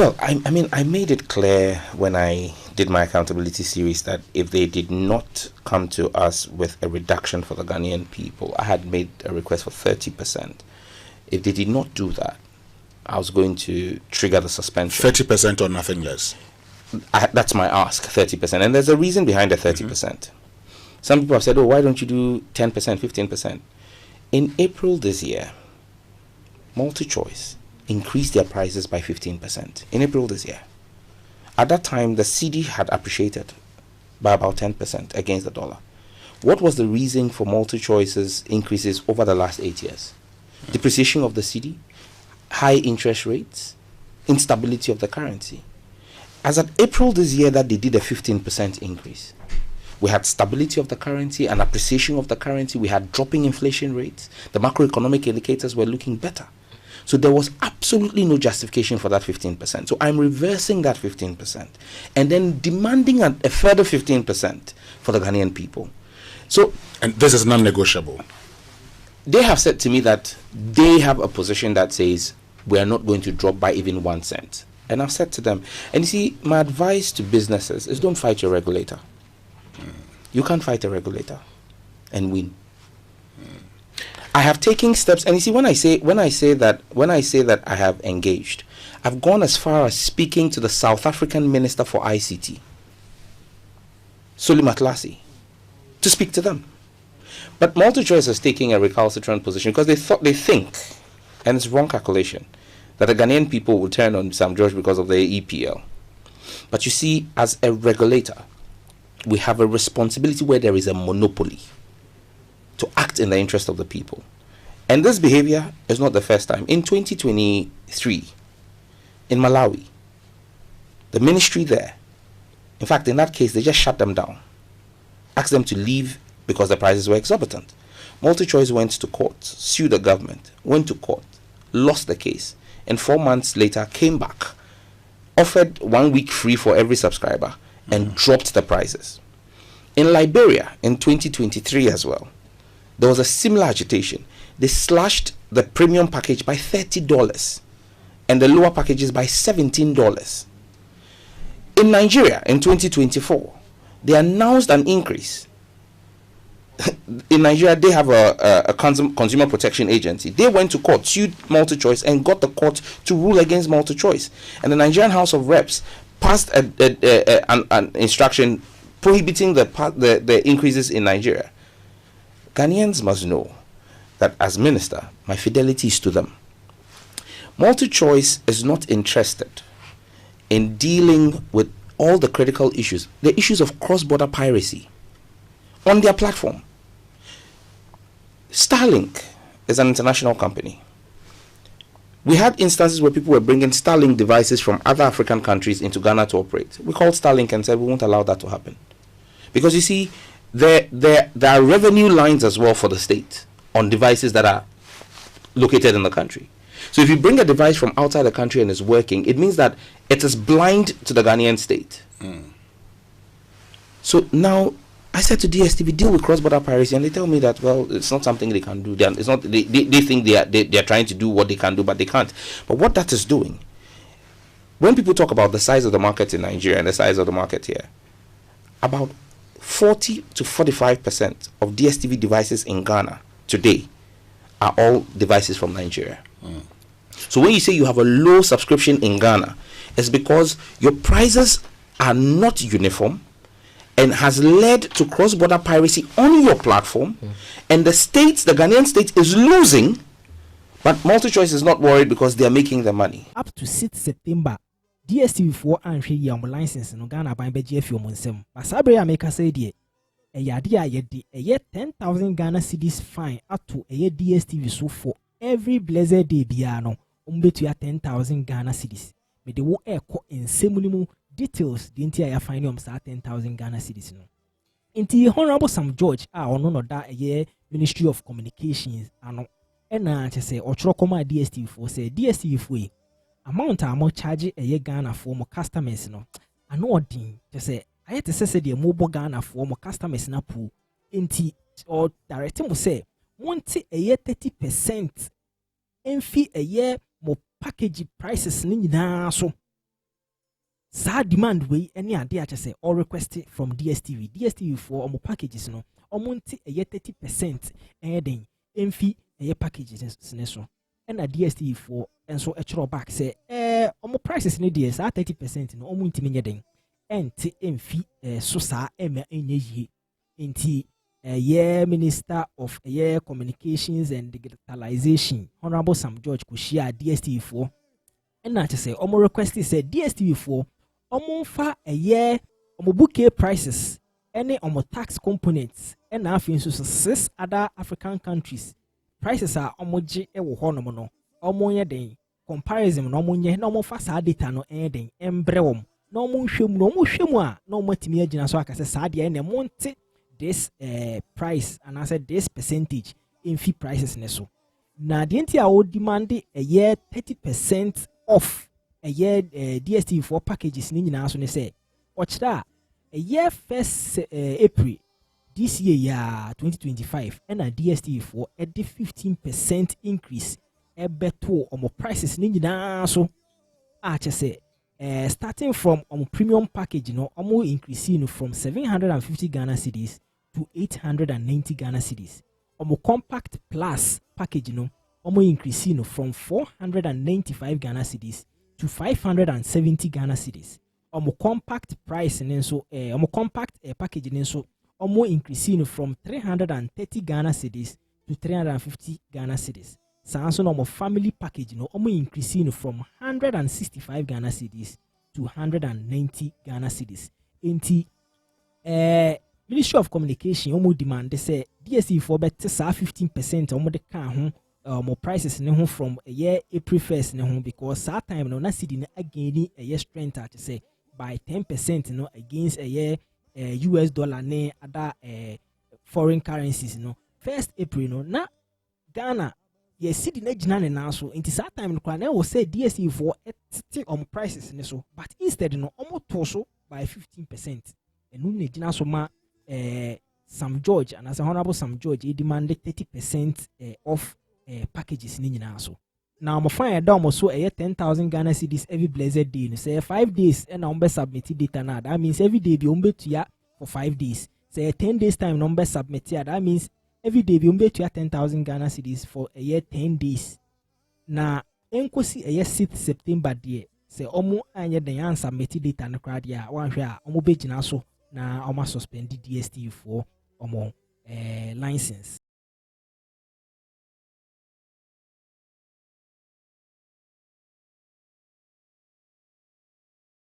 Well, I mean, I made it clear when I did my accountability series that if they did not come to us with a reduction for the Ghanaian people, I had made a request for 30%. If they did not do that, I was going to trigger the suspension. 30% or nothing less? That's my ask, 30%. And there's a reason behind the 30%. Some people have said, oh, why don't you do 10%, 15%? In April this year, MultiChoice increased their prices by 15% in April this year. At that time, the cedi had appreciated by about 10% against the dollar. What was the reason for MultiChoice's increases over the last 8 years? Depreciation of the cedi, high interest rates, instability of the currency. As at April this year that they did a 15% increase, we had stability of the currency and appreciation of the currency. We had dropping inflation rates. The macroeconomic indicators were looking better. So there was absolutely no justification for that 15%. So I'm reversing that 15% and then demanding a further 15% for the Ghanaian people. So, and this is non-negotiable. They have said to me that they have a position that says we are not going to drop by even 1 cent. And I've said to them, and you see, my advice to businesses is don't fight your regulator. You can't fight a regulator and win. I have taken steps, and you see, when I say that I have engaged, I've gone as far as speaking to the South African Minister for ICT, Suli Matlasi, to speak to them. But MultiChoice is taking a recalcitrant position because they think, and it's wrong calculation, that the Ghanaian people will turn on Sam George because of the EPL. But you see, as a regulator, we have a responsibility where there is a monopoly to act in the interest of the people. And this behavior is not the first time. In 2023, in Malawi, the ministry there, in fact, in that case, they just shut them down, asked them to leave because the prices were exorbitant. MultiChoice went to court, sued the government, went to court, lost the case, and 4 months later came back, offered 1 week free for every subscriber, and dropped the prices. In Liberia, in 2023 as well, there was a similar agitation. They slashed the premium package by $30 and the lower packages by $17. In Nigeria, in 2024, they announced an increase. In Nigeria, they have a consumer protection agency. They went to court, sued MultiChoice, and got the court to rule against MultiChoice. And the Nigerian House of Reps passed an instruction prohibiting the increases in Nigeria. Ghanaians must know that as minister, my fidelity is to them. MultiChoice is not interested in dealing with all the critical issues, the issues of cross-border piracy on their platform. Starlink is an international company. We had instances where people were bringing Starlink devices from other African countries into Ghana to operate. We called Starlink and said we won't allow that to happen. Because you see, there are revenue lines as well for the state on devices that are located in the country. So if you bring a device from outside the country and it's working, it means that it is blind to the Ghanaian state. So now I said to DSTv, deal with cross-border piracy, and they tell me that, well, it's not something they can do. It's not. They think they are trying to do what they can do, but they can't. But what that is doing, when people talk about the size of the market in Nigeria and the size of the market here, about 40 to 45% of DSTv devices in Ghana today are all devices from Nigeria. So when you say you have a low subscription in Ghana, it's because your prices are not uniform and has led to cross-border piracy on your platform, and the Ghanaian state is losing, but MultiChoice is not worried because they are making the money. Up to 6 September, DSTv4 and your license in Ghana by BGF Yomonsem. But Sabria make us say, dear, a year 10,000 Ghana cedis fine up to a year DSTv so for every blessed day biano, to your 10,000 Ghana cedis. But they will echo in semulimu details the entire fine 10,000 Ghana cedis. No. Inti Honorable Sam George, no that a year Ministry of Communications, ano, and say, or Trocoma DSTv4 say DSTv4 amount more charge a year Ghana for more customers. No, I know what to say. I had to say the mobile Ghana for more customers na pool. Inti or directing will say, want a year 30% and fee a year more package prices. So Sa demand we any idea say or request from DSTv for omo packages no omonti 30% den emfi packages ne so na DSTv for enso e back say omo prices ne dey sa 30% no omonti menye den enti emfi so sa enye yie enti Minister of Communications and Digitalization Honorable Sam George kushia DSTv for na say omo request say DSTv for omo fa omo bouquet prices any omo tax components and afin so 6 other African countries prices are omo je wo hono no omo ye den comparison no omo nye na omo fa sa data no den embre wom na omo hwemu a na omo timi agina so akase sa de na monte this price and I said this percentage in fee prices ne so na de nti a wo demand 30% off DSTv for packages ni nyina so ne say ochira first April this year 2025 and a DSTv for a 15% increase beto omo prices ni nyina so say starting from premium package no omo increasing from 750 Ghana cedis to 890 Ghana cedis. Omo compact plus package no omo increasing from 495 Ghana cedis to 570 Ghana cedis. Omo compact price nenso omo compact package nenso omo increasing from 330 Ghana cedis to 350 Ghana cedis. Sanso no family package no omo increasing from 165 Ghana cedis to 190 Ghana cedis. Enti Ministry of Communication omo demand say DSTv for bet sa 15% omo de kan ho more prices ne ho from April 1st ne ho because that time no na cedi na again strength at say by 10% no against US dollar ne other foreign currencies no 1st April no na Ghana cedi na gina ne na so nti that time no na wo say DSTv for prices ne so but instead no omo to so by 15% enu ne gina so ma Sam George and as a Honorable Sam George he demanded 30% off packages ni nyina so now I'm fine down so 10,000 Ghana cedis every blessed day say 5 days and number submit data now that means every day be umbe to for 5 days say 10 days time number submit that means every day be umbe to 10,000 Ghana cedis for 10 days na enkosi 6th September there say omo anye den yan submit data no crowd ya wan hwe a omo be gina so na omo suspend DSTv for omo license